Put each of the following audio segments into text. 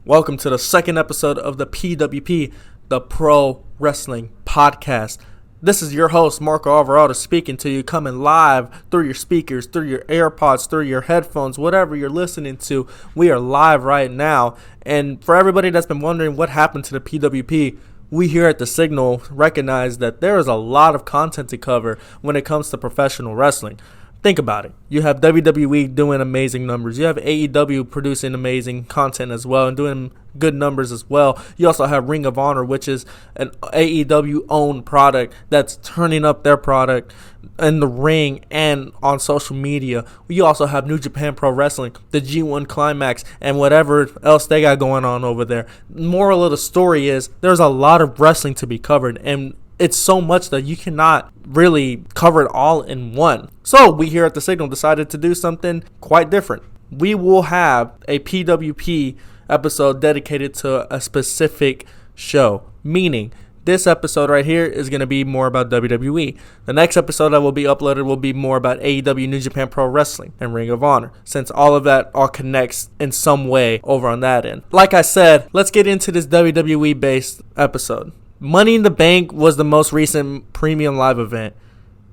Welcome to the second episode of the PWP, the Pro Wrestling Podcast. This is your host, Marco Alvarado, speaking to you, coming live through your speakers, through your AirPods, through your headphones, whatever you're listening to. We are live right now. And for everybody that's been wondering what happened to the PWP, we here at The Signal recognize that there is a lot of content to cover when it comes to professional wrestling. Think about it. You have WWE doing amazing numbers. You have AEW producing amazing content as well and doing good numbers as well. You also have Ring of Honor, which is an AEW-owned product that's turning up their product in the ring and on social media. You also have New Japan Pro Wrestling, the G1 Climax, and whatever else they got going on over there. Moral of the story is there's a lot of wrestling to be covered, and it's so much that you cannot really cover it all in one. So we here at The Signal decided to do something quite different. We will have a PWP episode dedicated to a specific show, meaning this episode right here is going to be more about WWE. The next episode that will be uploaded will be more about AEW, New Japan Pro Wrestling, and Ring of Honor, since all of that all connects in some way over on that end. Like I said, let's get into this WWE-based episode. Money in the Bank was the most recent premium live event,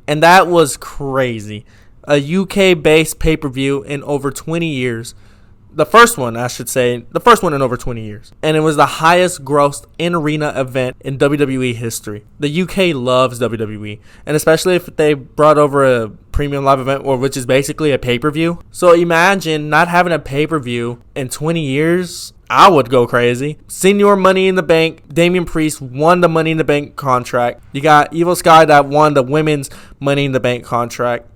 and that was crazy. A UK-based pay-per-view in over 20 years. The first one in over 20 years. And it was the highest grossed in-arena event in WWE history. The UK loves WWE, and especially if they brought over a premium live event, which is basically a pay-per-view. So imagine not having a pay-per-view in 20 years. I would go crazy. Senior Money in the Bank, Damian Priest won the Money in the Bank contract. You got Evil Sky that won the women's Money in the Bank contract.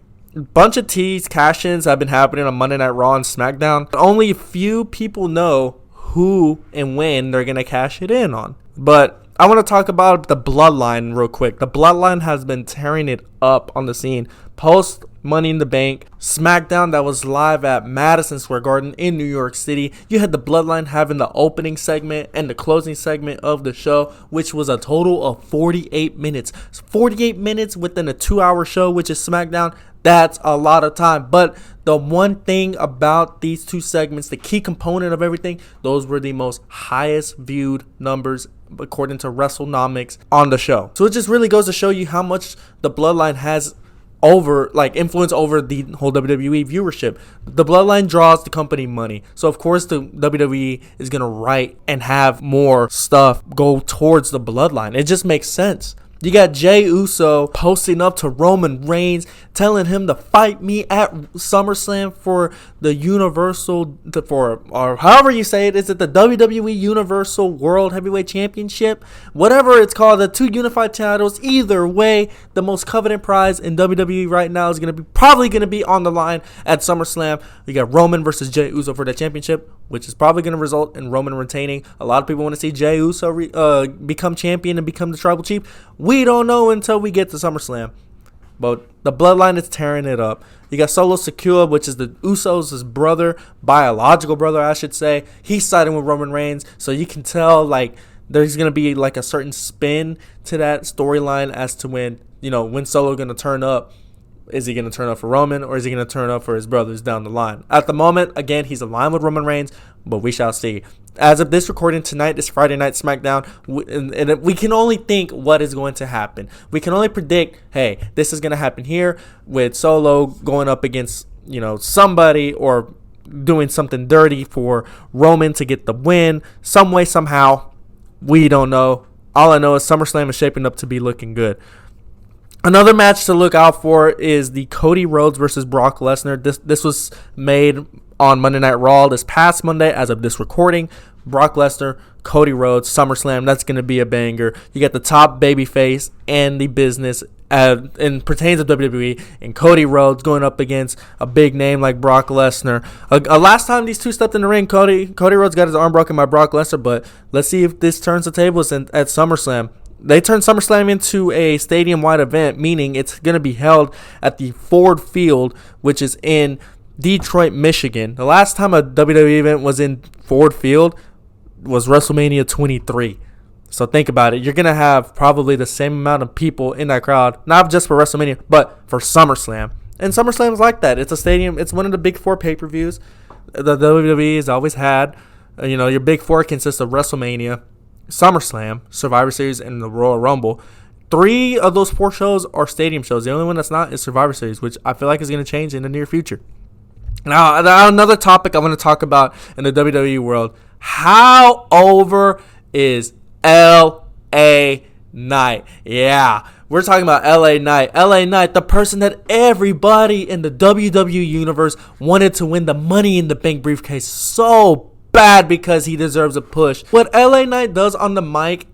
Bunch of tease cash-ins have been happening on Monday Night Raw and SmackDown. Only a few people know who and when they're going to cash it in on. But I want to talk about the Bloodline real quick. The Bloodline has been tearing it up on the scene. Post Money in the Bank, SmackDown that was live at Madison Square Garden in New York City. You had the Bloodline having the opening segment and the closing segment of the show, which was a total of 48 minutes. 48 minutes within a 2-hour show, which is SmackDown. That's a lot of time. But the one thing about these two segments, the key component of everything, those were the most highest viewed numbers according to WrestleNomics on the show. So it just really goes to show you how much the Bloodline has influence over the whole WWE viewership. The Bloodline draws the company money. So of course the WWE is going to write and have more stuff go towards the Bloodline. It just makes sense. You got Jey Uso posting up to Roman Reigns, telling him to fight me at SummerSlam for the or however you say it. Is it the WWE Universal World Heavyweight Championship? Whatever it's called, the two unified titles. Either way, the most coveted prize in WWE right now is probably going to be on the line at SummerSlam. You got Roman versus Jey Uso for the championship, which is probably going to result in Roman retaining. A lot of people want to see Jey Uso become champion and become the tribal chief. We don't know until we get to SummerSlam. But the Bloodline is tearing it up. You got Solo Sikoa, which is the Usos' brother, biological brother, I should say. He's siding with Roman Reigns, so you can tell there's gonna be a certain spin to that storyline as to when Solo gonna turn up. Is he going to turn up for Roman, or is he going to turn up for his brothers down the line? At the moment, again, he's aligned with Roman Reigns, but we shall see. As of this recording tonight, this Friday Night SmackDown, and we can only think what is going to happen. We can only predict, hey, this is going to happen here with Solo going up against, somebody or doing something dirty for Roman to get the win. Some way, somehow, we don't know. All I know is SummerSlam is shaping up to be looking good. Another match to look out for is the Cody Rhodes versus Brock Lesnar. This was made on Monday Night Raw this past Monday as of this recording. Brock Lesnar, Cody Rhodes, SummerSlam. That's going to be a banger. You got the top babyface and the business and pertains to WWE, and Cody Rhodes going up against a big name like Brock Lesnar. Last time these two stepped in the ring, Cody Rhodes got his arm broken by Brock Lesnar, but let's see if this turns the tables at SummerSlam. They turned SummerSlam into a stadium-wide event, meaning it's going to be held at the Ford Field, which is in Detroit, Michigan. The last time a WWE event was in Ford Field was WrestleMania 23. So think about it. You're going to have probably the same amount of people in that crowd, not just for WrestleMania, but for SummerSlam. And SummerSlam is like that. It's a stadium. It's one of the big four pay-per-views the WWE has always had. Your big four consists of WrestleMania, SummerSlam, Survivor Series, and the Royal Rumble. 3 of those 4 shows are stadium shows. The only one that's not is Survivor Series, which I feel like is going to change in the near future. Now, another topic I want to talk about in the WWE world. How over is LA Knight? Yeah, we're talking about LA Knight. LA Knight, the person that everybody in the WWE universe wanted to win the Money in the Bank briefcase so bad because he deserves a push. What LA Knight does on the mic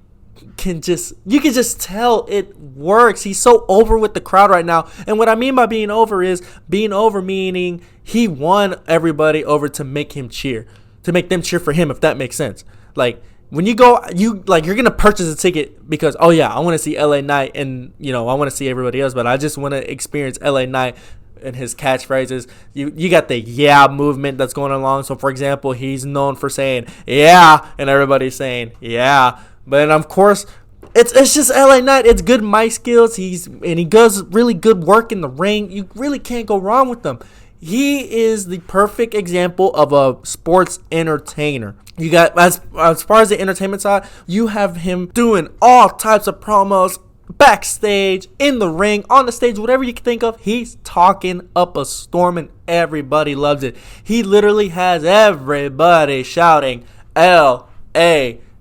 you can just tell it works. He's so over with the crowd right now. And what I mean by being over is being over meaning he won everybody over to make him cheer, to make them cheer for him, if that makes sense. Like, when you go, you're going to purchase a ticket because, oh yeah, I want to see LA Knight and, I want to see everybody else, but I just want to experience LA Knight and his catchphrases. You got the yeah movement that's going along. So, for example, he's known for saying yeah, and everybody's saying yeah. But of course, it's just LA Knight. It's good mic skills. He does really good work in the ring. You really can't go wrong with him. He is the perfect example of a sports entertainer. You got, as far as the entertainment side, you have him doing all types of promos, backstage, in the ring, on the stage, whatever you can think of. He's talking up a storm and everybody loves it. He literally has everybody shouting LA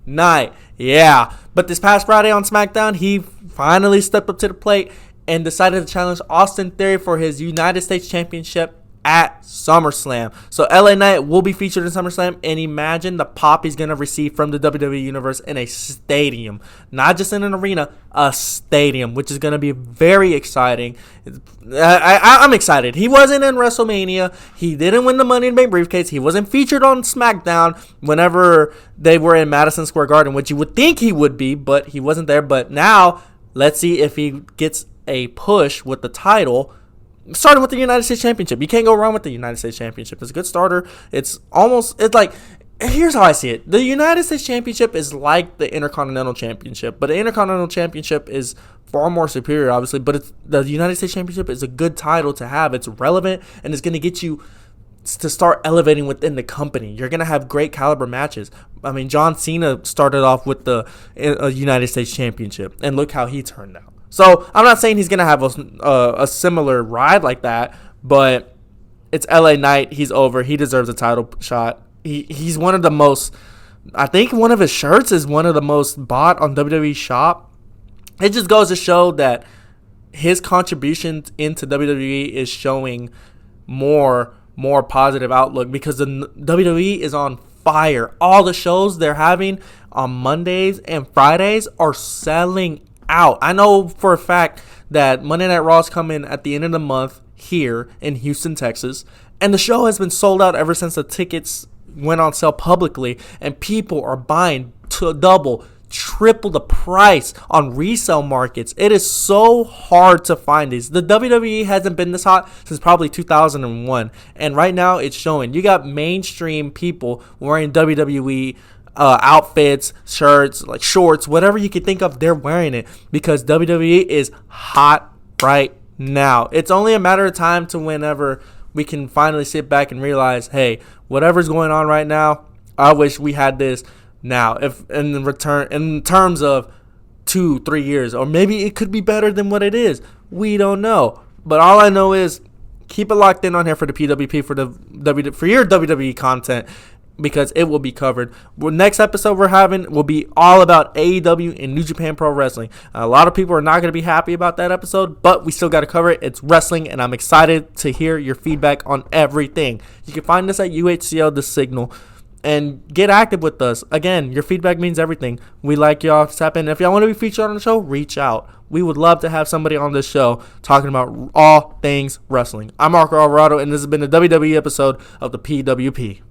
Knight. Yeah. But this past Friday on SmackDown, he finally stepped up to the plate and decided to challenge Austin Theory for his United States Championship at SummerSlam. So LA Knight will be featured in SummerSlam, and imagine the pop he's going to receive from the WWE Universe in a stadium. Not just in an arena, a stadium, which is going to be very exciting. I'm excited. He wasn't in WrestleMania. He didn't win the Money in the Bank briefcase. He wasn't featured on SmackDown whenever they were in Madison Square Garden, which you would think he would be, but he wasn't there. But now, let's see if he gets a push with the title, starting with the United States Championship. You can't go wrong with the United States Championship. It's a good starter. It's like, here's how I see it. The United States Championship is like the Intercontinental Championship, but the Intercontinental Championship is far more superior, obviously, but the United States Championship is a good title to have. It's relevant, and it's going to get you to start elevating within the company. You're going to have great caliber matches. I mean, John Cena started off with the United States Championship, and look how he turned out. So I'm not saying he's going to have a similar ride like that, but it's LA Knight. He's over. He deserves a title shot. He's one of the most, I think one of his shirts is one of the most bought on WWE Shop. It just goes to show that his contribution into WWE is showing more positive outlook because the WWE is on fire. All the shows they're having on Mondays and Fridays are selling out. I know for a fact that Monday Night Raw is coming at the end of the month here in Houston, Texas, and the show has been sold out ever since the tickets went on sale publicly, and people are buying to double, triple the price on resale markets. It is so hard to find these. The WWE hasn't been this hot since probably 2001, and right now it's showing. You got mainstream people wearing WWE outfits, shirts, like shorts, whatever you can think of, they're wearing it because WWE is hot right now. It's only a matter of time to whenever we can finally sit back and realize, hey, whatever's going on right now, I wish we had this now. If in terms of 2-3 years, or maybe it could be better than what it is. We don't know. But all I know is keep it locked in on here for the PWP for your WWE content, because it will be covered. Next episode we're having will be all about AEW and New Japan Pro Wrestling. A lot of people are not going to be happy about that episode, but we still got to cover it. It's wrestling, and I'm excited to hear your feedback on everything. You can find us at UHCL The Signal, and get active with us. Again, your feedback means everything. We like y'all to tap in. If y'all want to be featured on the show, reach out. We would love to have somebody on this show talking about all things wrestling. I'm Marco Alvarado, and this has been the WWE episode of the PWP.